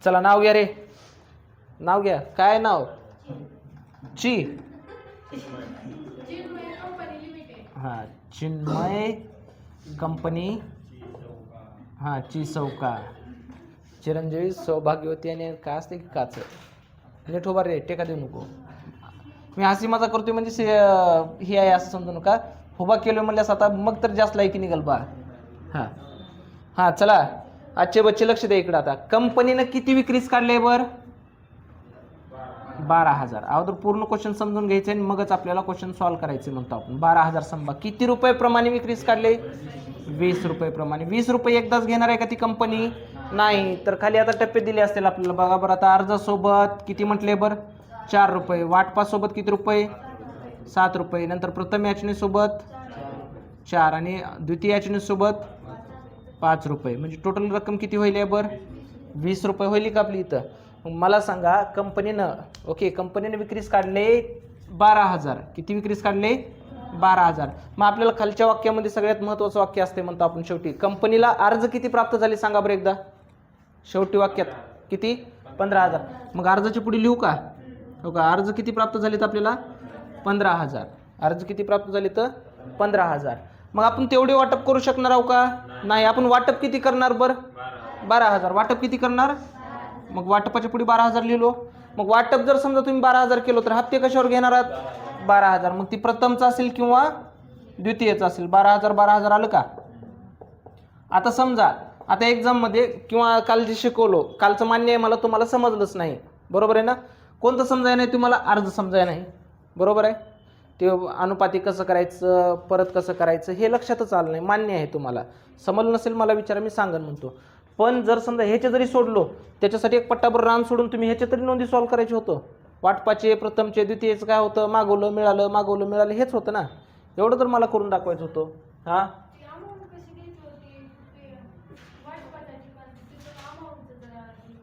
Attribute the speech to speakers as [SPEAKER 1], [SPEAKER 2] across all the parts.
[SPEAKER 1] चला नाव घ्या रे, नाव घ्या. काय नाव? ची हां, चिन्मय कंपनी. हां, ची चौका. चिरंजीवी, सौभाग्यवती आणि काय असते की काच. नीट उभा रे, टेका देऊ नको. मी हसी मजा करतोय म्हणजे हे आहे असं समजू नका. उभा केलं म्हणल्यास आता मग तर जास्त लायकी निघाल बा. हां हां, चला आजचे बच्चे लक्ष द्या इकडं. आता कंपनीनं किती विक्रीस काढले बर? 12,000. अगोदर पूर्ण क्वेश्चन समजून घ्यायचे आणि मगच आपल्याला क्वेश्चन सॉल्व्ह करायचे म्हणतो आपण. 12,000 संभा किती रुपये प्रमाणे विक्रीस काढले? 20 रुपये प्रमाणे. 20 रुपये एकदाच घेणार आहे का ती कंपनी? नाही. तर खाली आता टप्पे दिले असतील आपल्याला बघा बरं. आता अर्जासोबत किती म्हटले बरं? 4 रुपये. वाटपासोबत किती रुपये? 7 रुपये. नंतर प्रथम याचनेसोबत 4 आणि द्वितीय याचनेसोबत 5 रुपये. म्हणजे टोटल रक्कम किती होईल बरं? 20 रुपये होईल का आपली इथं? मला सांगा कंपनीनं, ओके, कंपनीनं विक्रीस काढले 12,000. किती विक्रीस काढले? 12,000. मग आपल्याला खालच्या वाक्यामध्ये सगळ्यात महत्त्वाचं वाक्य असते म्हणतो आपण शेवटी. कंपनीला अर्ज किती प्राप्त झाले सांगा बरं एकदा. शेवटी वाक्यात किती? 15,000. मग अर्जाच्या पुढे लिहू का? हो का, अर्ज किती प्राप्त झालेत आपल्याला? 15,000. अर्ज किती प्राप्त झाले तर? 15,000. मग आपण तेवढे वाटप करू शकणार आहोत का? नाही. आपण वाटप किती करणार बरं? 12,000. वाटप किती करणार? मग वाटपाच्या पुढे 12,000 लिहिलो. मग वाटप जर समजा तुम्ही 12,000 केलो तर हप्ते कशावर घेणार आहात? 12,000. मग ती प्रथमचा असेल किंवा द्वितीयचा असेल. 12,000 12,000 आलं का? आता समजा आता एक्झाममध्ये किंवा काल जे शिकवलो, कालचं मान्य आहे मला, तुम्हाला समजलंच नाही, बरोबर आहे ना? कोणतं समजाय नाही तुम्हाला? अर्ज समजाय नाही, बरोबर आहे? ते अनुपाती कसं करायचं, परत कसं करायचं हे लक्षातच आलं नाही. मान्य आहे तुम्हाला. समजलं नसेल मला विचारा, मी सांगन म्हणतो. पण जर समजा ह्याचे जरी सोडलो, त्याच्यासाठी एक पट्टाभर रान सोडून तुम्ही ह्याचे तरी नोंदी सॉल्व्ह करायचे होतं. वाटपाचे, प्रथमचे, द्वितीयचं काय होतं? मागवलं मिळालं, मागवलं मिळालं, हेच होतं ना. एवढं तर मला करून दाखवायचं होतं. हां,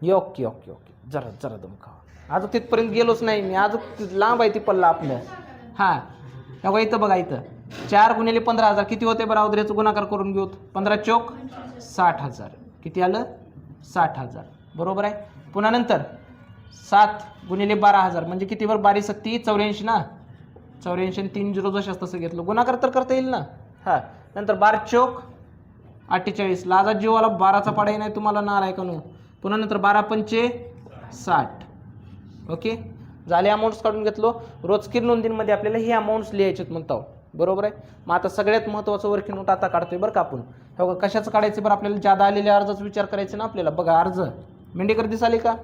[SPEAKER 1] ओके ओके ओके. जरा जरा दम खावा. अजून तिथपर्यंत गेलोच नाही मी. अजून लांब आहे ती पल्ला आपलं. हां, बघा इथं, बघा इथं 4 गुणिले 15,000 किती होते बरं? अवधीचा गुणाकार करून घेऊ. 15 चौक 60,000. किती आलं? 60,000. बरोबर आहे. पुन्हा नंतर 7 गुणिले 12,000 म्हणजे किती बरं? 12 सत्ती 84 ना. 84 आणि 3 0 जशाच तसं घेतलं. गुणाकार तर करता येईल ना. हां, नंतर 12 चौक 48. लाजा जीवाला 12चा पाडाही नाही तुम्हाला, नाराय कनू. पुन्हा नंतर 12 पंचे 60. ओके, झाले. अमाऊंट्स काढून घेतलो. रोजकीर नोंदींमध्ये आपल्याला ही अमाऊंट्स लिहायचेत म्हणतो, बरोबर आहे? मग आता सगळ्यात महत्त्वाचं वर्किंग नोट आता काढतोय बरं का आपण. हो का, कशाचं काढायचं बरं? आपल्याला जादा आलेल्या अर्जाचा विचार करायचा ना आपल्याला. बघा अर्ज, मेंढेकर दिसाले का?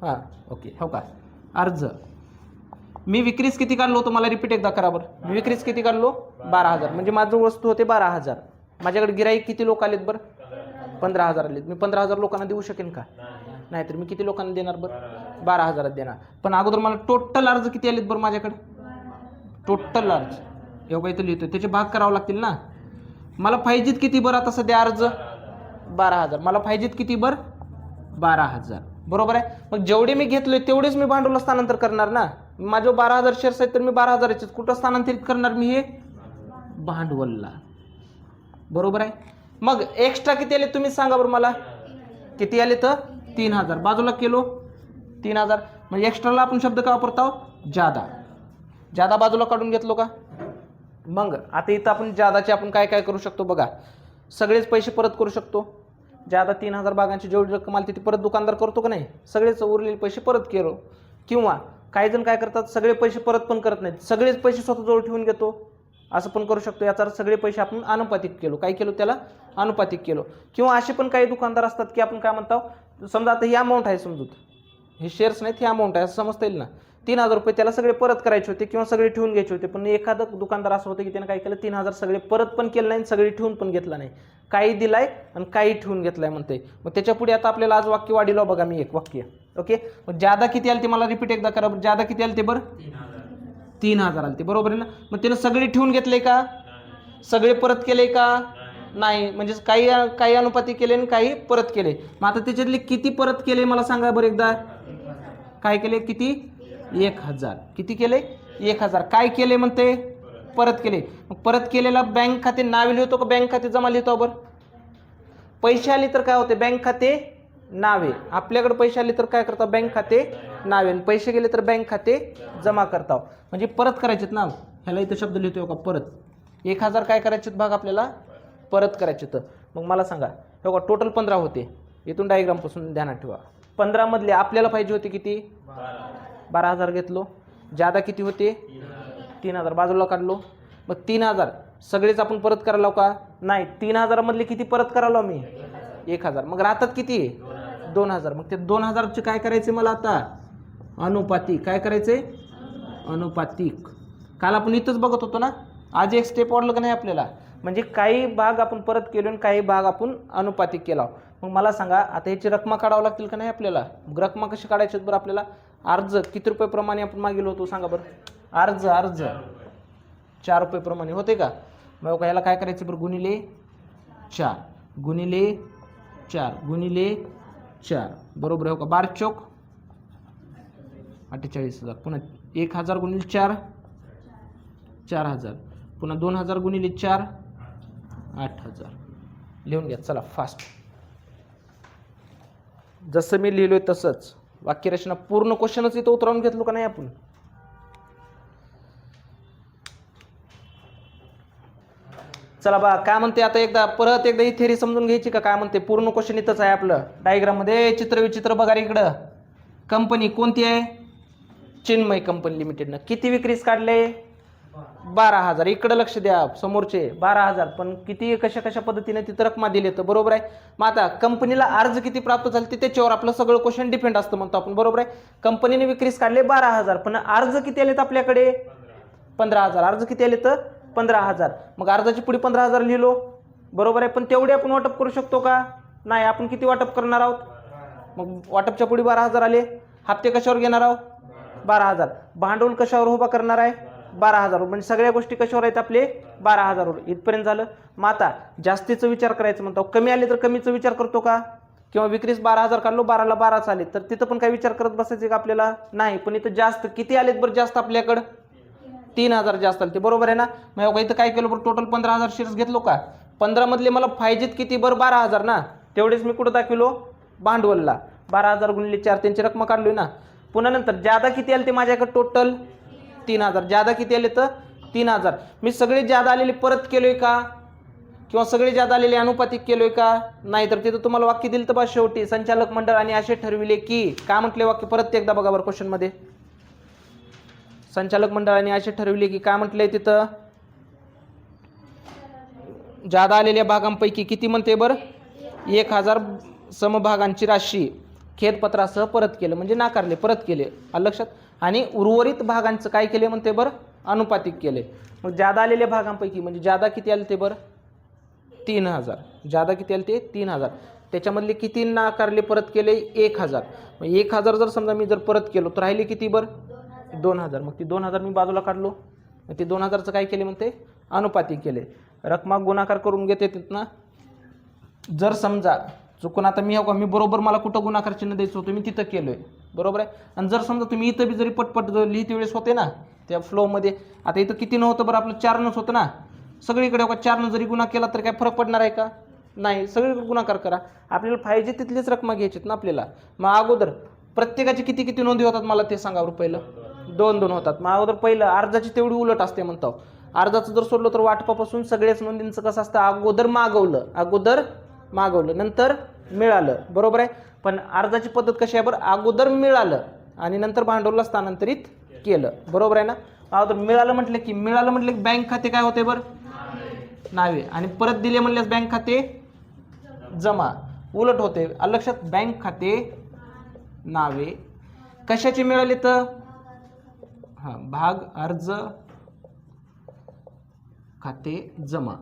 [SPEAKER 1] हां, ओके. हो का, अर्ज. मी विक्रीस किती काढलो होतो मला रिपीट एकदा करा बरं. मी विक्रीस किती काढलो? 12,000. म्हणजे माझं वस्तू होते 12,000. माझ्याकडे गिराईक किती लोक आलेत बरं? 15,000 आलेत. मी 15,000 लोकांना देऊ शकेन का? नाही. तर मी किती लोकांना देणार बरं? 12,000 देणार. पण अगोदर मला टोटल अर्ज किती आलेत बरं माझ्याकडे? टोटल अर्ज एवढं इथं लिहितोय, त्याचे भाग करावे लागतील ना. मला पाहिजेत किती बरं आता सध्या अर्ज? 12,000. मला पाहिजेत किती बरं? 12,000. बरोबर आहे. मग जेवढे मी घेतले तेवढेच मी भांडवल स्थानांतर करणार ना. माझे 12,000 शेअर्स आहेत तर मी 12,000 कुठं स्थानांतरित करणार मी? हे भांडवलला, बरोबर आहे. मग एक्स्ट्रा किती आले तुम्ही सांगा बरं मला. किती आले तर? 3,000. बाजूला केलो 3,000. म्हणजे एक्स्ट्राला आपण शब्द का वापरतो? जादा. जादा बाजूला काढून घेतलो का? मग आता इथं आपण जादाचे आपण काय काय करू शकतो बघा. सगळेच पैसे परत करू शकतो. जादा 3,000 बागांची जेवढी रक्कम आली ती परत दुकानदार करतो का नाही? सगळेच उरलेले पैसे परत केलो. किंवा काही जण काय करतात, सगळे पैसे परत पण करत नाहीत, सगळेच पैसे स्वतःजवळ ठेवून घेतो. असं पण करू शकतो. याचा सगळे पैसे आपण अनुपातिक केलो. काय केलो? त्याला अनुपातिक केलो. किंवा असे पण काही दुकानदार असतात की आपण काय म्हणतो, समजा आता ही अमाऊंट आहे, समजूत हे शेअर्स नाहीत, ही अमाऊंट आहे असं समजता येईल ना. 3,000 रुपये त्याला सगळे परत करायचे होते किंवा सगळे ठेवून घ्यायचे होते. पण एखादं दुकानदार असं होतं की त्यानं काय केलं, 3,000 सगळे परत पण केलं नाही, सगळे ठेवून पण घेतला नाही. काही दिलाय आणि काही ठेवून घेतलाय म्हणते. मग त्याच्या पुढे आता आपल्याला आज वाक्य वाढीलो बघा मी एक वाक्य. ओके, मग जादा किती आले ते मला रिपीट एकदा करा. जादा किती आले ते बरं? 3,000 आले ते, बरोबर आहे ना. मग त्यानं सगळे ठेवून घेतले का? सगळे परत केले का? नाही. म्हणजे काही अनुपाती केले आणि काही परत केले. मग आता त्याच्यातले किती परत केले मला सांगा बरं एकदा. काय केले? किती? 1,000. किती केले? 1,000. काय केले म्हणते? परत केले. मग परत केलेला बँक खाते नाव लिहितो का बँक खाते जमा लिहितो बरं? पैसे आले तर काय होते? बँक खाते नावे. आपल्याकडे पैसे आले तर काय करता, बँक खाते नावे, आणि पैसे गेले तर बँक खाते जमा करता. म्हणजे परत करायचेत ना, ह्याला इथं शब्द लिहितोय का, परत. 1000 काय करायचे भाग आपल्याला परत करायचे. तर मग मला सांगा, हे बघा टोटल 15 होते, इथून डायग्राम पासून ध्यानात ठेवा. 15 मधले आपल्याला पाहिजे होते किती, 12,000 घेतलो. जादा किती होते, 3,000 बाजूला काढलो. मग 3,000 सगळेच आपण परत करायला का, नाही, 3,000 मधले किती परत करायला मी, 1,000. मग राहतात किती, 2,000. मग ते 2,000चे काय करायचे मला आता, अनुपातिक. काय करायचे, अनुपातिक. काल आपण इथंच बघत होतो ना, आज एक स्टेप वाढलं का नाही आपल्याला. म्हणजे काही भाग आपण परत केलो आणि काही भाग आपण अनुपातिक केला. मग मला सांगा आता ह्याची रकमा काढावं लागतील का नाही आपल्याला. रकमा कशी काढायची बरं आपल्याला, अर्ज किती रुपये प्रमाणे आपण मागितलं होतो सांगा बरं. अर्ज 4 रुपये प्रमाणे होते का. मग ह्याला काय करायचं बरं, गुणिले 4 गुणिले 4 गुणिले 4 बरोबर आहे का. 12 चौक 48,000. पुन्हा 1,000 गुणिले 4 4,000. पुन्हा 2,000 गुणिले 4 8,000. लिहून घ्या चला फास्ट. जसं मी लिहिलोय तसंच वाक्यरचना पूर्ण क्वेश्चनच इथं उतरवून घेतलो का नाही आपण. चला बा काय म्हणते आता, एकदा परत एकदा ही थेरी समजून घ्यायची का. काय म्हणते, पूर्ण क्वेश्चन इथंच आहे आपलं डायग्राम मध्ये. चित्र विचित्र बघा रे इकडं. कंपनी कोणती आहे, चिन्मय कंपनी लिमिटेडनं किती विक्रीस काढले, 12,000. इकडे लक्ष द्या, समोरचे 12,000. पण किती कशा कशा पद्धतीने तिथं रकमा दिली तर बरोबर आहे. मग आता कंपनीला अर्ज किती प्राप्त झाले त्याच्यावर आपलं सगळं क्वेश्चन डिपेंड असतं म्हणतो आपण, बरोबर आहे. कंपनीने विक्रीस काढले 12,000, पण अर्ज किती आलेत आपल्याकडे, 15,000. अर्ज किती आले तर 15,000. मग अर्जाची पुढे 15,000 लिहिलो, बरोबर आहे. पण तेवढे आपण वाटप करू शकतो का, नाही. आपण किती वाटप करणार आहोत, मग वाटपच्या पुढे 12,000 आले. हप्ते कशावर घेणार आहोत, 12,000. भांडवल कशावर उभा करणार आहे, 12,000. म्हणजे सगळ्या गोष्टी कशावर आहेत आपले, 12,000. इथपर्यंत झालं. मग आता जास्तीचा विचार करायचं म्हणतो. कमी आले तर कमीचा विचार करतो का, किंवा विक्रीस 12,000 काढलो, 12ला 12 आले तर तिथं पण काय विचार करत बसायचे का आपल्याला, नाही. पण इथं जास्त किती आलेत बरं, जास्त आपल्याकडं 3,000 जास्त आले ते, बरोबर आहे ना. मग इथं काय केलं बरं, टोटल 15,000 शेअर्स घेतलो का. 15 मधले मला पाहिजेत किती बरं, 12,000 ना. तेवढेच मी कुठं दाखवलो, भांडवलला. 12,000 गुणिले 4 त्यांची रक्कम काढली ना. पुन्हा नंतर जादा किती आले ते माझ्याकडे, टोटल 3,000. जादा किती आले तर 3,000. मी सगळे जादा आलेले परत केलोय का, किंवा सगळे जादा आलेले अनुपातिक केलोय का, नाही. तर तिथं तुम्हाला वाक्य दिलं तर बा शेवटी, संचालक मंडळाने असे ठरविले की, काय म्हटले वाक्य, परत एकदा बघा बरं क्वेश्चन मध्ये. संचालक मंडळाने असे ठरविले की, काय म्हटलंय तिथं, जादा आलेल्या भागांपैकी किती म्हणते बरं, 1,000 समभागांची राशी खेदपत्रासह परत केलं, म्हणजे नाकारले, परत केले. आलं लक्षात. आणि उर्वरित भागांचं काय केले म्हणते बरं, अनुपातिक केले. मग जादा आलेल्या भागांपैकी म्हणजे जादा किती आले ते बरं, 3,000. जादा किती आले ते 3,000. त्याच्यामधले किती नाकारले, परत केले 1,000. मग 1,000 जर समजा मी जर परत केलो तर राहिले किती बरं, 2,000. मग ती 2,000 मी बाजूला काढलो. मग ते 2,000चं काय केले म्हणते, अनुपातिक केले. रकमा गुणाकार करून घेते ना. जर समजा चुकून आता मी बरोबर, मला कुठं गुणाकार चिन्ह द्यायचं होतं मी तिथं केलोय, बरोबर आहे. आणि जर समजा तुम्ही इथं बी जरी पटपट लिहिते वेळेस होते ना त्या फ्लोमध्ये, आता इथं किती नव्हतं बरं आपलं, 4नच होतं ना. सगळीकडे 4न जरी गुणा केला तर काय फरक पडणार आहे का, नाही. सगळीकडे गुणाकार करा. आपल्याला पाहिजे तिथलीच रकमा घ्यायचीत ना आपल्याला. मग अगोदर प्रत्येकाची किती किती नोंदी होतात मला ते सांगा बरं. पहिलं 2-2 होतात. मग अगोदर पहिलं अर्जाची तेवढी उलट असते म्हणतो. अर्जाचं जर सोडलं तर वाटपापासून सगळ्याच नोंदींचं कसं असतं, अगोदर मागवलं नंतर मिळालं, बरोबर आहे. पण अर्जाची पद्धत कशी आहे बरं, अगोदर मिळालं आणि नंतर भांडवलला स्थानांतरित केलं, बरोबर आहे ना. अगोदर मिळालं म्हटलं की बँक खाते काय होते बरं, नावे. आणि परत दिले म्हणल्यास बँक खाते जमा, उलट होते. लक्षात. बँक खाते नावे कशाचे मिळाले तर, भाग अर्ज खाते जमा,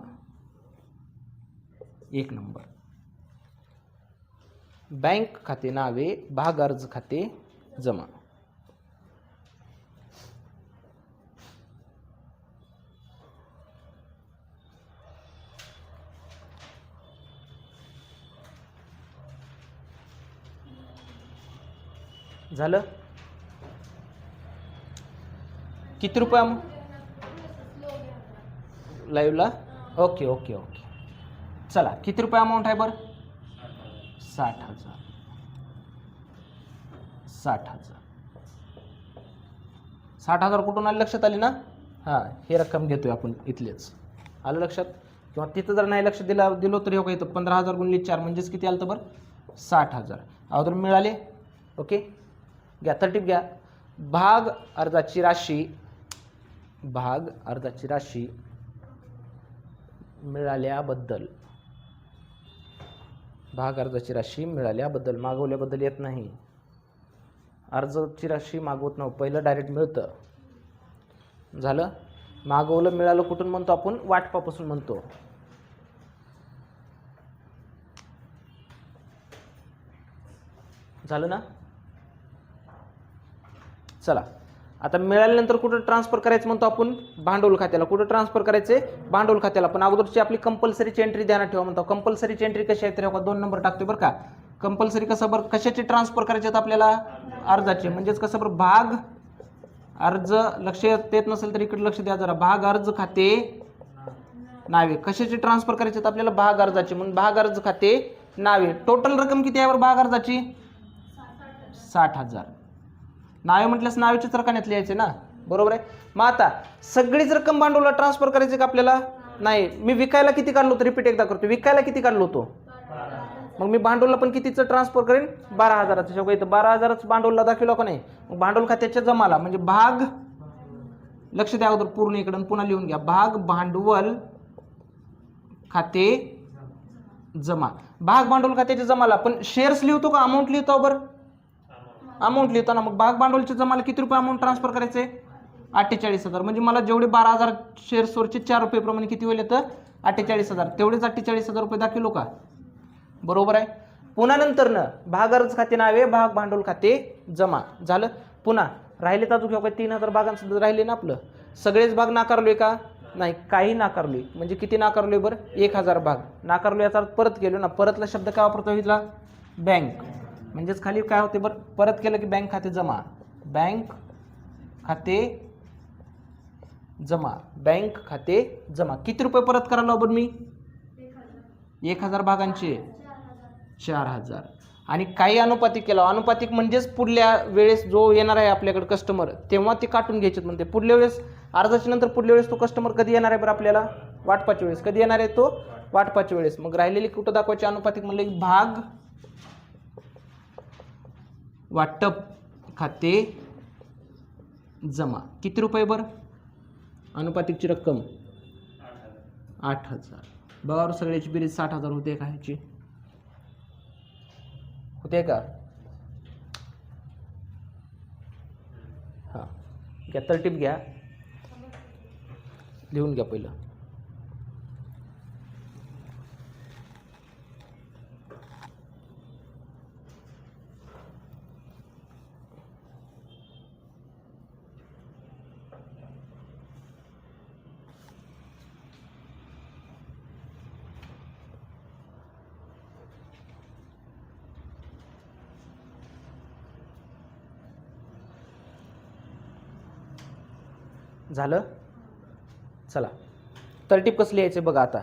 [SPEAKER 1] 1 नंबर. बँक खाते नावे, भाग अर्ज खाते जमा. झालं. किती रुपये लाईव्हला, ओके ओके ओके. चला किती रुपये अमाऊंट आहे बरं, 60,000. 60,000. 60,000 कुठून आले लक्षात आले ना? हां, हे रक्कम घेतोय आपण इथलेच, आलं लक्षात? किंवा तिथं जर नाही लक्ष दिलो तर हे इथं 15,000 गुणिले 4 म्हणजेच किती आलं तर बरं 60,000 अगोदर मिळाले. ओके, घ्या तरटीप घ्या. भाग अर्जाची राशी मिळाल्याबद्दल, भाग अर्जाची राशी मिळाल्याबद्दल, मागवल्याबद्दल येत नाही. अर्जाची राशी मागवत नाही, पहिलं डायरेक्ट मिळतं. झालं? मागवलं मिळालं कुठून म्हणतो आपण? वाटपापासून म्हणतो. झालं ना? चला, आता मिळाल्यानंतर कुठं ट्रान्सफर करायचं म्हणतो आपण? भांडवल खात्याला. कुठं ट्रान्सफर करायचे? भांडवल खात्याला. पण अगोदरची आपली कंपल्सरीची एंट्री ध्यानात ठेवा म्हणतो. कंपल्सरीची एंट्री कशी आहे? तर 2 नंबर टाकतोय बरं का. कंपल्सरी कसं बरं, कशाचे ट्रान्सफर करायचे आपल्याला? अर्जाचे. म्हणजेच कसं बरं, भाग अर्ज, लक्ष देत नसेल तर इकडे लक्ष द्या जरा. भाग अर्ज खाते नावे. कशाचे ट्रान्सफर करायचे आपल्याला? भाग अर्जाचे. म्हणून भाग अर्ज खाते नावे. टोटल रक्कम किती आहे बरं भाग अर्जाची? 60,000. नावे म्हटल्यास नावेच्याच रकान्यात लिहायचे ना, बरोबर आहे. मग आता सगळीच रक्कम भांडवला ट्रान्सफर करायची का आपल्याला? नाही. मी विकायला किती काढलो होतो? रिपीट एकदा करतो. विकायला किती काढलो होतो? मग मी भांडवलला पण कितीचं ट्रान्सफर करेन? 12,000चं. शेवटी इथं 12,000च भांडवलला दाखवलं का नाही? मग भांडवल खात्याच्या जमाला म्हणजे भाग, लक्ष द्या अगोदर पूर्ण इकडं पुन्हा लिहून घ्या. भाग भांडवल खाते जमा. भाग भांडवल खात्याच्या जमाला पण शेअर्स लिहितो का अमाऊंट लिहितो? बरं अमाऊंट लिहितो ना. मग भाग भांडवलच्या जमाला किती रुपये अमाऊंट ट्रान्सफर करायचे? 48,000. म्हणजे मला जेवढे 12,000 शेअर्सवरचे 4 रुपये प्रमाणे किती होईल तर 48,000. तेवढेच 48,000 रुपये दाखवलो का? बरोबर आहे. पुन्हा नंतर न भाग अर्ज खाते नावे, भाग भांडवल खाते जमा. झालं. पुन्हा राहिले तर अजून काय 3,000 भागांसुद्धा राहिले ना आपलं. सगळेच भाग नाकारलोय का? नाही, काही नाकारलोय. म्हणजे किती नाकारलोय बरं? 1,000 भाग नाकारलो. याचा अर्थ परत केलो ना. परतला शब्द काय वापरतो इथला? बँक. म्हणजेच खाली काय होते बरं? परत केलं की बँक खाते जमा. बँक खाते जमा. बँक खाते जमा. किती रुपये परत करायला बरं मी? 1,000 भागांचे 4,000. आणि काही अनुपातिक केलं. अनुपातिक म्हणजेच पुढल्या वेळेस जो येणार आहे आपल्याकडे कस्टमर, तेव्हा ते काटून घ्यायचे. म्हणते पुढल्या वेळेस अर्जाच्या नंतर पुढल्या वेळेस तो कस्टमर कधी येणार आहे बरं आपल्याला? वाटपाच्या वेळेस. कधी येणार आहे तो? वाटपाच्या वेळेस. मग राहिलेली कुठं दाखवायची? अनुपातिक म्हणले की भाग वाटप खाते जमा. किती रुपये बरं? अनुपातिकची रक्कम 8,000. बरोबर. सगळ्याची बेरीज 60,000 होते का? ह्याची होते का? हां, घ्या तरटीप घ्या, लिहून घ्या पहिलं. झालं. चला, तरटीप कसं लिहायचं बघा. आता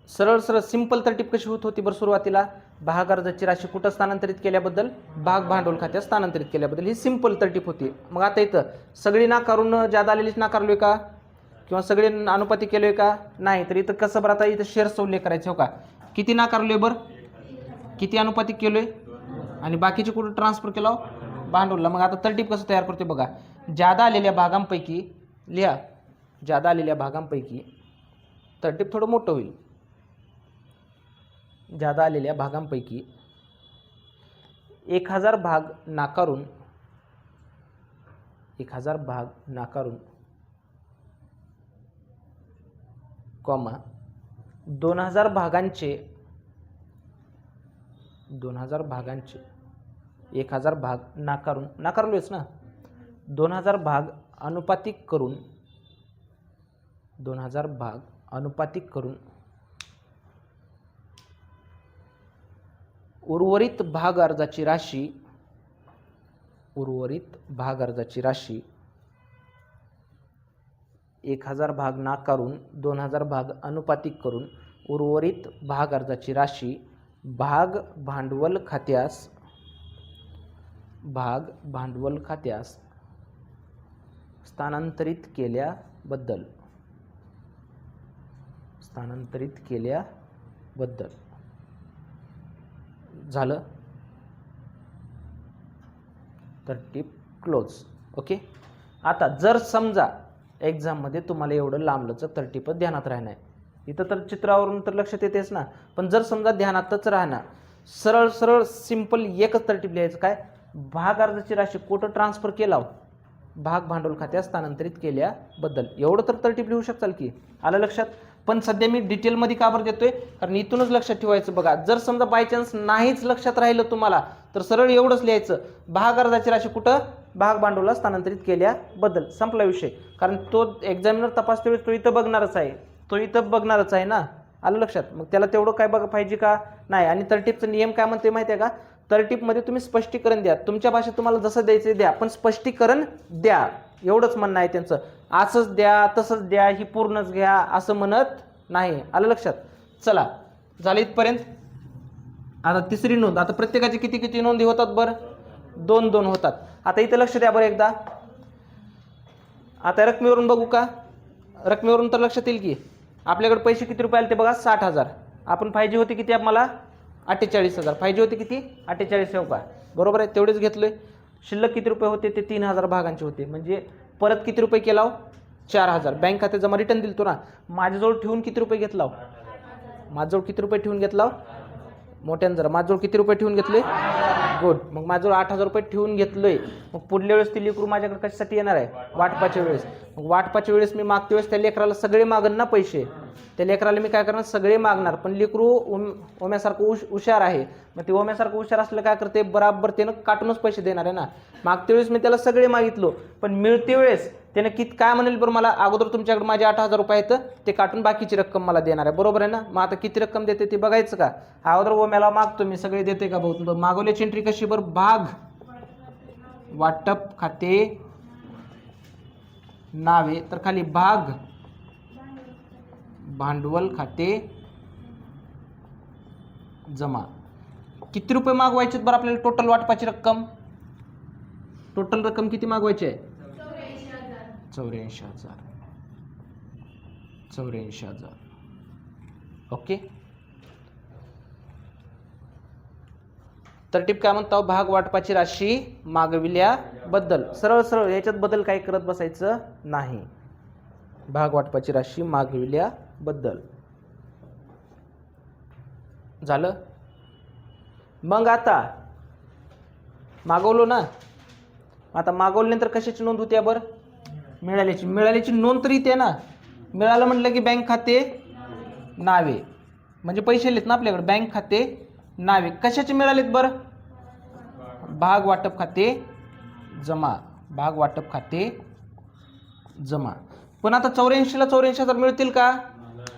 [SPEAKER 1] सरळ सरळ सिंपल तरटीप कशी होत होती बरं? सुरुवातीला भाग अर्जाची राशी कुठं स्थानांतरित केल्याबद्दल? भाग भांडवल खात्यात स्थानांतरित केल्याबद्दल. ही सिंपल तरटीप होती. मग आता इथं सगळी नाकारून ज्यादा आलेलीच नाकारलोय का? किंवा सगळे अनुपातिक केलोय का? नाही. तर इथं कसं बरं? आता इथं शेअर्सचा उल्लेख करायचा हो का? किती नाकारलोय बरं? किती अनुपातिक केलोय? आणि बाकीचे कुठं ट्रान्सफर केलं? भांडवलला. मग आता तरटीप कसं तयार करते बघा. ज्यादा आलेल्या भागांपैकी लिहा. ज्यादा आलेल्या भागांपैकी, तरटीप थोडं मोठं होईल. ज्यादा आलेल्या भागांपैकी 1,000 भाग नाकारून 1,000 भाग नाकारून कॉमा 2,000 भागांचे 2,000 भागांचे 1,000 भाग नाकारून, नाकारलोयच ना, 2,000 भाग अनुपातिक करून 2,000 भाग अनुपातिक करून उर्वरित भाग अर्जाची राशी 1,000 भाग नाकारून 2,000 भाग अनुपातिक करून उर्वरित भाग अर्जाची राशी भाग भांडवल खात्यास भाग भांडवल खात्यास स्थानांतरित केल्याबद्दल झालं. तरटीप क्लोज. ओके. आता जर समजा एक्झाममध्ये तुम्हाला एवढं लांबलचक तरटीपच ध्यानात राहणार, इथं तर चित्रावरून तर लक्षात येतेच ना, पण जर समजा ध्यानातच राहणार, सरळ सरळ सिंपल एकच तरटीप लिहायचं. काय? भाग अर्जाची राशी कुठं ट्रान्सफर केला, भाग भांडवल खात्यात स्थानांतरित केल्याबद्दल, एवढं तर तरटीप लिहू शकाल की. आलं लक्षात? पण सध्या मी डिटेलमध्ये का बरं देतोय, कारण इथूनच लक्षात ठेवायचं. बघा, जर समजा बाय चान्स नाहीच लक्षात राहिलं तुम्हाला, तर सरळ एवढंच लिहायचं, भाग अर्जाची राशी कुठं, भाग भांडवला स्थानांतरित केल्याबद्दल. संपला विषय. कारण तो एक्झामिनर तपासते तो इथं बघणारच आहे, ना. आलं लक्षात? मग त्याला तेवढं काय बघा पाहिजे का नाही. आणि तरटीपचा नियम काय म्हणते माहिती आहे का, तरटीपमध्ये तुम्ही स्पष्टीकरण द्या, तुमच्या भाषेत तुम्हाला जसं द्यायचं द्या, पण स्पष्टीकरण द्या, एवढंच म्हणणं आहे त्यांचं. असंच द्या, तसंच द्या, ही पूर्णच घ्या असं म्हणत नाही. आलं लक्षात? चला, झालं इथपर्यंत. आता तिसरी नोंद. आता प्रत्येकाची किती किती नोंदी होतात बरं? 2-2 होतात. आता इथं लक्ष द्या बरं एकदा. आता रकमेवरून बघू का? रकमेवरून तर लक्षात येईल की आपल्याकडे पैसे किती रुपये आले ते बघा, 60,000. आपण पाहिजे होते किती, मला 48,000 पाहिजे होते. किती? 48 हो का? बरोबर आहे, तेवढेच घेतलोय. शिल्लक किती रुपये होते? ते 3,000 भागांचे होते. म्हणजे परत किती रुपये केला? 4,000. बँक खात्यात जमा रिटर्न दिलतो ना. माझ्याजवळ ठेवून किती रुपये घेतला? माझ्याजवळ किती रुपये ठेवून घेतला? मोठ्यानं जरा. माझ्याजवळ किती रुपये ठेवून घेतले? गुड. मग माझ्याजवळ 8,000 रुपये ठेवून घेतलोय. मग पुढल्या वेळेस ती लेकरू माझ्याकडे कशासाठी येणार आहे? वाटपाच्या वेळेस. मग वाटपाच्या वेळेस मी मागच्या वेळेस त्या लेकराला सगळे मागन ना पैसे. त्या लेकराला मी काय करणार? सगळे मागणार. पण लेकरू ओम्यासारखं हुशार आहे. मग ते ओम्यासारखं हुशार असलं काय करते, बराबर त्यानं काटूनच पैसे देणार आहे ना. मागच्या वेळेस मी त्याला सगळे मागितलो, पण मिळते वेळेस त्यानं किती काय म्हणेल बरं, मला अगोदर तुमच्याकडे माझे 8,000 रुपये आहेत, ते काटून बाकीची रक्कम मला देणार आहे. बरोबर आहे ना? मग आता किती रक्कम देते ते बघायचं का? अगोदर ओम्याला मागतो मी, सगळे देते का भाऊ? मागवल्याची एंट्री कशी बरं? भाग वाटप खाते नावे, तर खाली भाग भांडवल खाते जमा. किती रुपये मागवायचे बरं आपल्याला? टोटल वाटपाची रक्कम, टोटल रक्कम किती मागवायची आहे? 84,000. ओके. तरटीप काय म्हणतो? भाग वाटपाची राशी मागविल्याबद्दल. सरळ सरळ, याच्यात बदल काही करत बसायचं नाही. भाग वाटपाची राशी मागविल्याबद्दल. झालं. मग आता मागवलो ना. आता मागवल्यानंतर कशाची नोंद होती बरं? मिळाल्याची नोंद तर इथे ना. मिळालं म्हटलं की बँक खाते नावे, म्हणजे पैसे आलेत ना आपल्याकडे. बँक खाते नावे कशाचे मिळालेत बरं? भाग वाटप खाते जमा. भाग वाटप खाते जमा. पण आता 84ला 84,000 मिळतील का?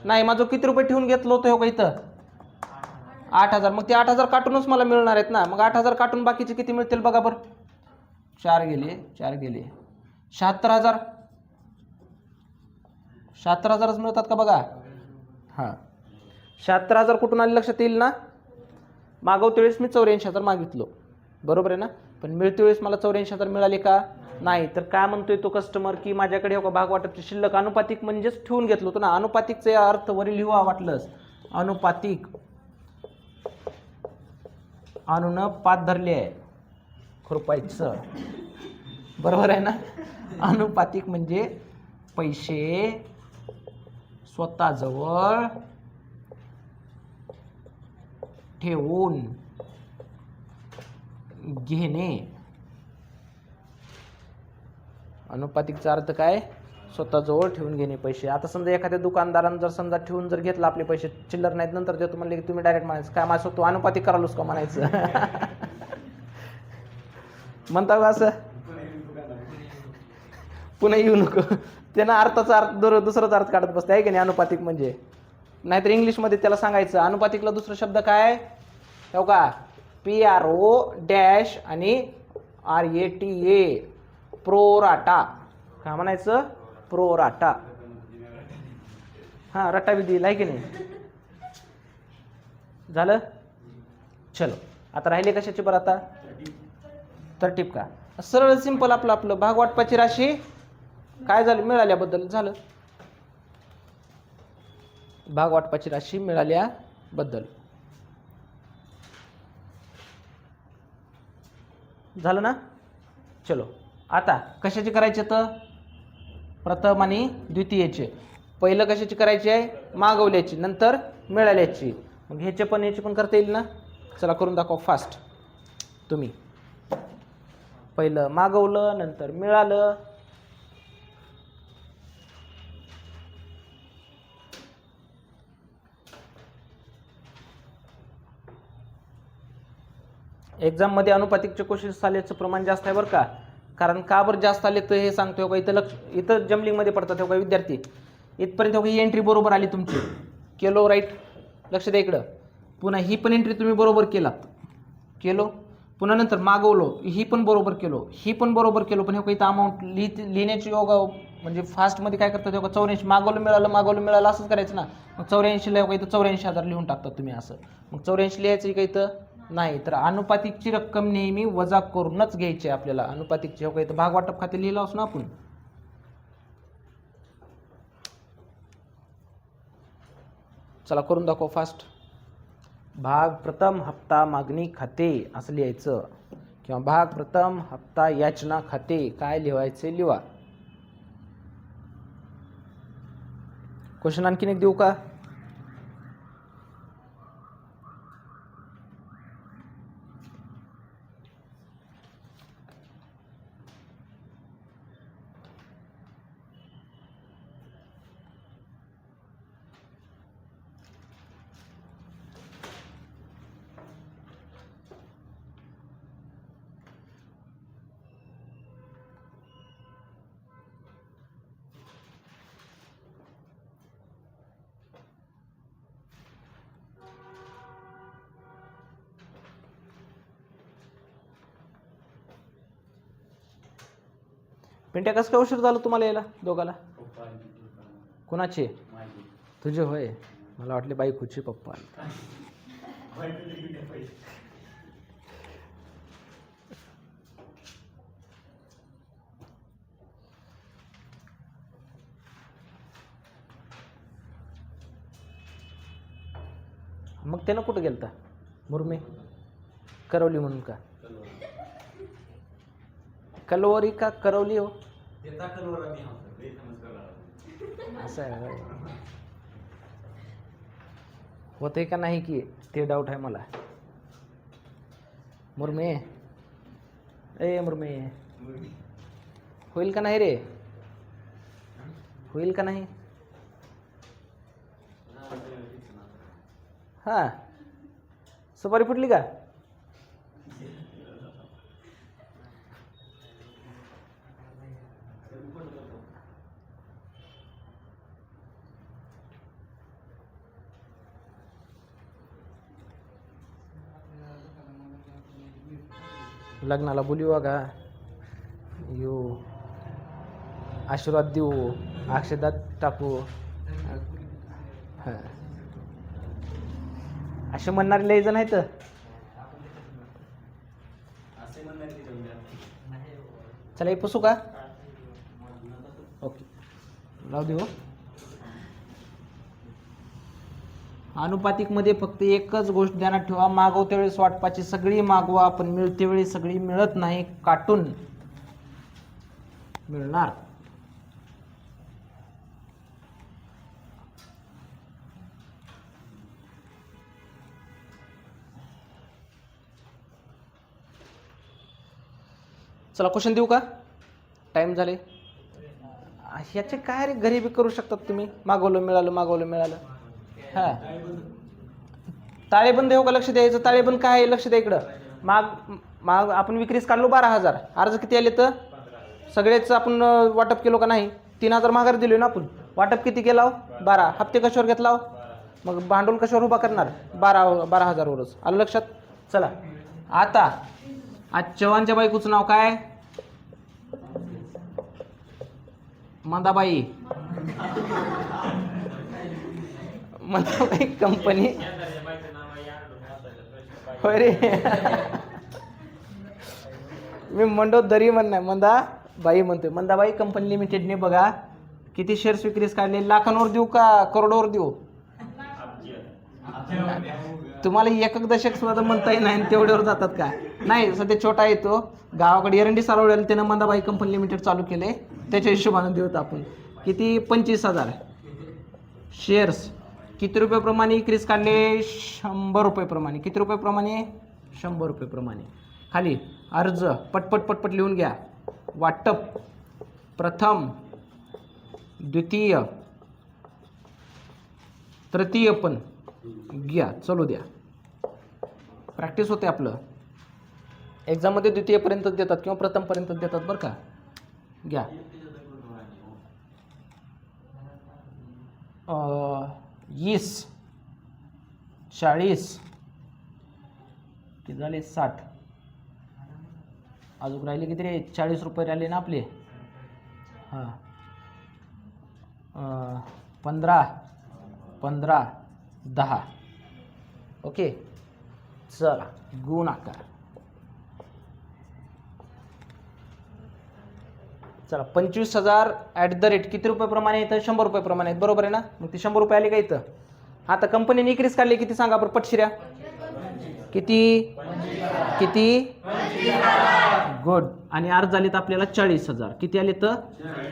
[SPEAKER 1] नाही. माझं किती रुपये ठेवून घेतलं होतं हो का इथं? 8,000. मग ते 8,000 काटूनच मला मिळणार आहेत ना. मग 8,000 काटून बाकीचे किती मिळतील बघा बरं. 4 गेले 76,000. 76,000च मिळतात का बघा. हां, 76,000 कुठून आले लक्षात येईल ना. मागवते वेळेस मी 84,000 मागितलो, बरोबर आहे ना. पण मिळते वेळेस मला 84,000 मिळाले का? नाही. तर काय म्हणतोय तो कस्टमर की माझ्याकडे भाग वाटपची शिल्लक अनुपातिक म्हणजेच ठेवून घेतलो होतो ना. अनुपातिकचा अर्थ वरील लिहा वाटलंच. अनुपातिक, अनुन पात धरले आहे खुरपायचं, बरोबर आहे ना. अनुपातिक म्हणजे पैसे स्वतःजवळ ठेवून घेणे. अनुपातिकचा अर्थ काय? स्वतःजवळ ठेवून घेणे पैसे. आता समजा एखाद्या दुकानदारानं जर समजा ठेवून जर घेतला आपले पैसे, चिल्लर नाहीत नंतर देतो म्हणले की तुम्ही डायरेक्ट म्हणायचं काय माझं तू अनुपातिक करालोस का म्हणायचं. म्हणता का असं? पुन्हा येऊ नको. त्यानं अर्थाचा अर्थ दुसराच अर्थ काढत बसते आहे की नाही अनुपातिक म्हणजे. नाहीतर इंग्लिशमध्ये त्याला सांगायचं अनुपातिकला दुसरा शब्द काय हो का? PRO डॅश आणि RATA, प्रोराटा. काय म्हणायचं? प्रोराटा. हां, रट्टा बी दिला आहे की नाही. झालं. चलो, आता राहिले कशाचे बरं? आता तरटीप का सरळ सिंपल आपलं आपलं भागवाटपाची राशी काय झालं मिळाल्याबद्दल झालं. भागवाटपाची राशी मिळाल्याबद्दल झालं ना. चलो आता कशाचे करायचे तर प्रथम आणि द्वितीयचे. पहिलं कशाची करायची आहे मागवल्याची नंतर मिळाल्याची. मग ह्याचे पण करता येईल ना. चला करून दाखवा फास्ट. तुम्ही पहिलं मागवलं नंतर मिळालं. एक्झाममध्ये अनुपातिकचे क्वेश्चन्स आल्याचं प्रमाण जास्त आहे बरं का. कारण का बरं जास्त आले तर हे सांगतो का इथं इथं जम्बलिंगमध्ये पडतात का विद्यार्थी. इथपर्यंत ही एंट्री बरोबर आली तुमची केलो राईट. लक्ष द्या इकडं. पुन्हा ही पण एंट्री तुम्ही बरोबर केलो. पुन्हा नंतर मागवलो ही पण बरोबर केलो ही पण बरोबर केलो. पण हे इथं अमाऊंट लिहिण्याची योगा म्हणजे फास्टमध्ये काय करतात तेव्हा 84 मागवलं मिळालं असंच करायचं ना. मग 84ला इथं 84,000 लिहून टाकतात तुम्ही असं. मग 84 लिहायचं का इथं नाही. तर अनुपातिकची रक्कम नेहमी वजा करूनच घ्यायची आपल्याला. अनुपातिकची हो इथं भागवाटप खाते लिहिलं असं ना आपण. चला करून दाखव फास्ट. भाग प्रथम हप्ता मागणी खाते असं लिहायचं किंवा भाग प्रथम हप्ता याचना खाते काय लिहायचे लिहा. क्वेश्चन आणखीन एक देऊ का. पिंट्या कसं काय उशीर झाला तुम्हाला यायला दोघाला. कुणाचे तुझे होय. मला वाटले बायकोचे पप्पा. मग त्यानं कुठं गेलता मुरमे करवली म्हणून का कलवरी का करवली हो असं आहे होते का नाही की ते डाऊट आहे मला. मुरमे ए मुरमे होईल का नाही रे होईल का नाही. हा सुपारी फुटली का. लग्नाला बोलू का येऊ आशीर्वाद देऊ अक्षदात टाकू. हां असे म्हणणारे लय जण आहेत. चला हे पुसू का ओके राहू देऊ. अनुपातिकमध्ये फक्त एकच गोष्ट ध्यानात ठेवा. मागवते वेळेस वाटपाची सगळी मागवा पण मिळते वेळी सगळी मिळत नाही. काटून मिळणार. चला क्वेश्चन देऊ का टाइम झाले. ह्याचे काय रे घरी बी करू शकतात तुम्ही. मागवलं मिळालं. हा ताळेबंद देऊ का लक्ष द्यायचं. ताळेबंद काय आहे लक्ष द्या इकडं. माग आपण विक्रीस काढलो 12,000 अर्ज किती आले तर सगळेच आपण वाटप केलो का नाही. 3,000 माघार दिलो ना आपण. वाटप किती केला 12. हप्ते कशावर घेतला मग भांडवल कशावर उभा करणार 12,000 वरच आलं लक्षात. चला आता आज चव्हाणच्या बायकोचं नाव काय मंदाबाई. मंदाबाई कंपनी होय रे मी मंडोदरी म्हणणार, मंदा बाई म्हणतोय. मंदाबाई कंपनी लिमिटेडने बघा किती शेअर्स विक्रीस काढले, लाखांवर देऊ का करोडवर देऊ? तुम्हाला एकक दशक सुद्धा म्हणता येईल नाही, तेवढ्यावर जातात का? नाही, सध्या छोटा येतो गावाकडे एरंडी सारवडेल, त्यानं मंदाबाई कंपनी लिमिटेड चालू केले, त्याच्या हिशोबाने देऊत आपण. किती? 25,000 शेअर्स. किती रुपये प्रमाणे विक्रीस काढले? 100 रुपये प्रमाणे. किती रुपये प्रमाणे? 100 रुपये प्रमाणे. खाली अर्ज पटपट पटपट लिहून घ्या. वाटप प्रथम, द्वितीय, तृतीय पण घ्या. चलू द्या, प्रॅक्टिस होते आपलं. एक्झाममध्ये द्वितीयपर्यंत देतात किंवा प्रथमपर्यंत देतात बरं का. घ्या. 20, 40, किती झाले? 60. अजून राहिले किती रे? 40 रुपये राहिले ना आपले. हां, 15, 15, 10. ओके, चला गुणाकार. चला 25,000 @ किती रुपये प्रमाणे येतं? 100 रुपये प्रमाणे आहेत, बरोबर आहे ना? मग ते 100 रुपये आले का इथं? आता कंपनीने इक्रीस काढले किती सांगा बरं पटशिऱ्या? किती? किती? गुड. आणि अर्ज आले तर आपल्याला 40,000. किती आले तर?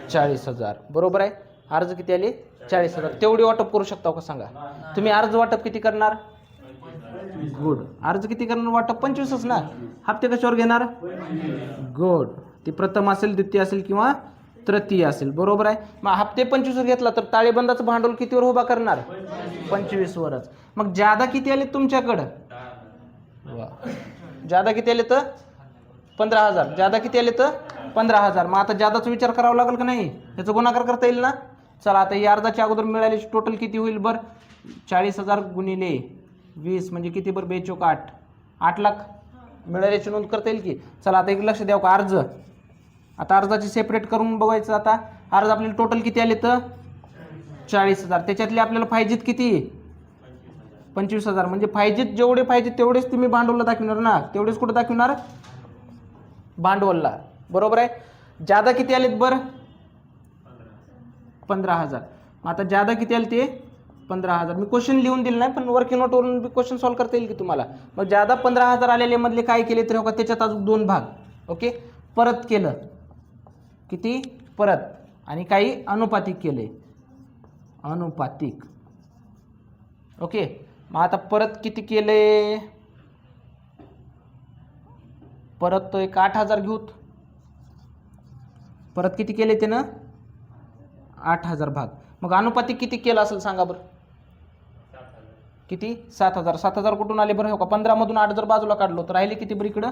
[SPEAKER 1] 40,000. बरोबर आहे. अर्ज किती आले? 40,000. तेवढी वाटप करू शकता का सांगा? तुम्ही अर्ज वाटप किती करणार? गुड. अर्ज किती करणार? वाटप 25च ना. हप्ते कशावर घेणार? गुड. ती प्रथम असेल, द्वितीय असेल किंवा तृतीय असेल, बरोबर आहे. मग हप्ते 25 घेतला तर ताळेबंदाचं भांडवल कितीवर उभा करणार? 25 वरच. मग जादा किती आले तुमच्याकडं? जादा किती आले तर? 15,000. जादा किती आले तर? 15,000. मग आता जादाचा विचार करावा लागेल का नाही? याचा गुणाकार करता येईल ना? चला आता या अर्जाच्या अगोदर मिळाले टोटल किती होईल बरं? 40,000 गुणिले 20 म्हणजे किती बरं? 2 चोक 8. 8 लाख मिळाल्याची नोंद करता येईल की? चला आता एक लक्ष द्यावं का? अर्ज. आता अर्जाची सेपरेट करून बघायचं. आता अर्ज आपल्याला टोटल किती आले तर? 40,000. त्याच्यातले आपल्याला पाहिजेत किती? 25,000. म्हणजे पाहिजेत जेवढे पाहिजे तेवढेच तुम्ही भांडवलला दाखवणार ना. तेवढेच कुठं दाखवणार? भांडवलला, बरोबर आहे. जादा किती आलेत बरं? 15,000. मग आता जादा किती आले ते? 15,000. मी क्वेश्चन लिहून दिलं नाही, पण वर्किंग नोटवरून क्वेश्चन सॉल्व्ह करता येईल की तुम्हाला. मग जादा 15,000 आलेले मधले काय केले तर त्याच्यात अजून 2 भाग. ओके, परत केलं. किती? परत. आणि काही अनुपातिक केले. अनुपातिक. ओके, मग आता परत किती केले? परत तो एक 8,000 घेऊत. परत किती केले त्यानं? 8,000 भाग. मग अनुपातिक किती केलं असेल सांगा बरं? किती? 7,000. 7,000 कुठून आले बरं? हो का, 15 मधून 8 जर बाजूला काढलो तर राहिले किती बरं इकडं?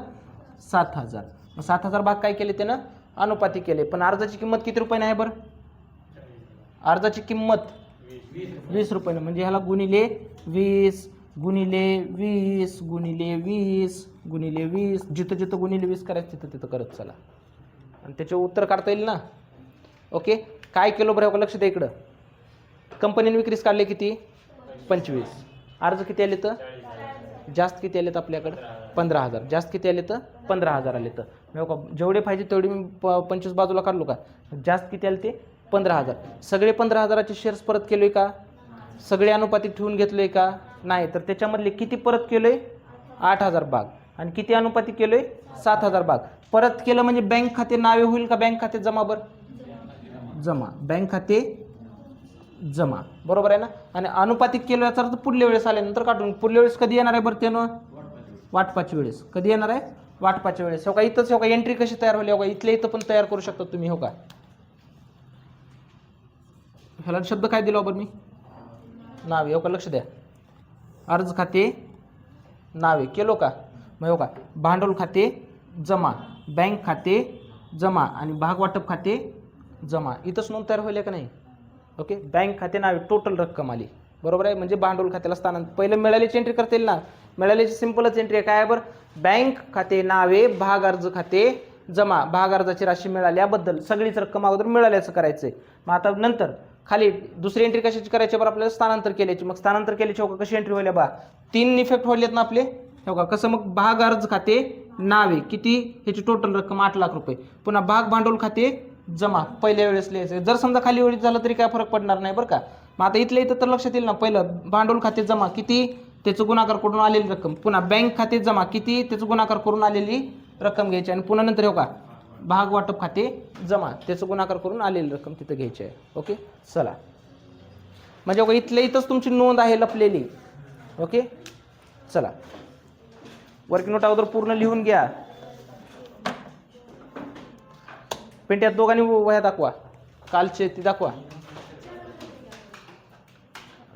[SPEAKER 1] 7,000. मग 7,000 भाग काय केले त्यानं? अनुपातिक केले. पण अर्जाची किंमत किती रुपयाने आहे बरं? अर्जाची किंमत 20 रुपयाने. म्हणजे ह्याला गुणिले 20 गुणिले 20 गुणिले 20 गुणिले 20. जिथं जिथं गुणिले 20 करायचं तिथं तिथं करत चला, आणि त्याचे उत्तर काढता येईल ना. ओके, काय केलं बरं? लक्ष द्या इकडं. कंपनीने विक्रीस काढले किती? 25. अर्ज किती आले तर? जास्त किती आले तर आपल्याकडं? 15,000. जास्त किती आले तर? 15,000 आले तर. जेवढे पाहिजे तेवढे मी 25 बाजूला काढलो का? जास्त किती आले ते? 15,000. सगळे 15,000चे शेअर्स परत केलोय का? सगळे अनुपातिक ठेवून घेतलोय का? नाही. तर त्याच्यामधले किती परत केलोय? 8,000 भाग. आणि किती अनुपातिक केलोय? 7,000 भाग. परत केलं म्हणजे बँक खाते नावे होईल का बँक खाते जमा? बरं, जमा. बँक खाते जमा, बरोबर आहे ना. आणि अनुपातिक केलं याचा अर्थ पुढल्या वेळेस आल्यानंतर काढून. पुढल्या वेळेस कधी येणार आहे बरं त्यानं? वाटपाच्या वेळेस. कधी येणार आहे? वाटपाच्या वेळेस. हो का, इथंच हो का एंट्री कशी तयार होईल? हो का, इथल्या इथं पण तयार करू शकता तुम्ही. हो का, ह्याला शब्द काय दिला बरं मी? नावे. हो का, लक्ष द्या. अर्ज खाते नावे केलो का? मग हो का, भांडवल खाते जमा, बँक खाते जमा आणि भाग वाटप खाते जमा. इथंच नोंद तयार होईल का नाही? ओके, बँक खाते नावे टोटल रक्कम आली, बरोबर आहे. म्हणजे भांडवल खात्याला स्थानांतर. पहिलं मिळाल्याची एंट्री करता येईल ना. मिळाल्याची सिंपलच एंट्री आहे. काय आहे बरं? बँक खाते नावे भाग अर्ज खाते जमा. भाग अर्जाची राशी मिळाल्याबद्दल सगळीच रक्कम अगोदर मिळाल्याचं करायचंय. मग आता नंतर खाली दुसरी एंट्री कशाची करायची बरं? आपल्याला स्थानांतर केल्याची. मग स्थानांतर केल्याची हो का कशी एंट्री होईल बा? 3 इफेक्ट होईलेत ना आपले. हो का, कसं? मग भाग अर्ज खाते नावे किती, ह्याची टोटल रक्कम 8,00,000 रुपये. पुन्हा भाग भांडवल खाते जमा पहिल्या वेळेस लिहायचं. जर समजा खाली वेळेस झालं तरी काय फरक पडणार नाही बरं का. मग आता इथल्या इथं तर लक्षात येईल ना. पहिलं भांडवल खाते जमा किती, त्याचं गुणाकार करून आलेली रक्कम. पुन्हा बँक खाते जमा किती, त्याचं गुणाकार करून आलेली रक्कम घ्यायची. आणि पुन्हा नंतर हो का भाग वाटप खाते जमा, त्याचं गुणाकार करून आलेली रक्कम तिथं घ्यायची आहे. ओके चला, म्हणजे बघा इथल्या इथंच तुमची नोंद आहे लपलेली. ओके चला, वर्किंग नोट अगोदर पूर्ण लिहून घ्या. पेंट्यात दोघांनी वह्या दाखवा, कालचे ती दाखवा.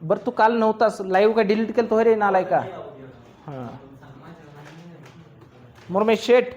[SPEAKER 1] बरं तू काल नव्हतास लाईव्ह, का डिलीट केलं तो रे नालाय का. हां मुरमे शेठ.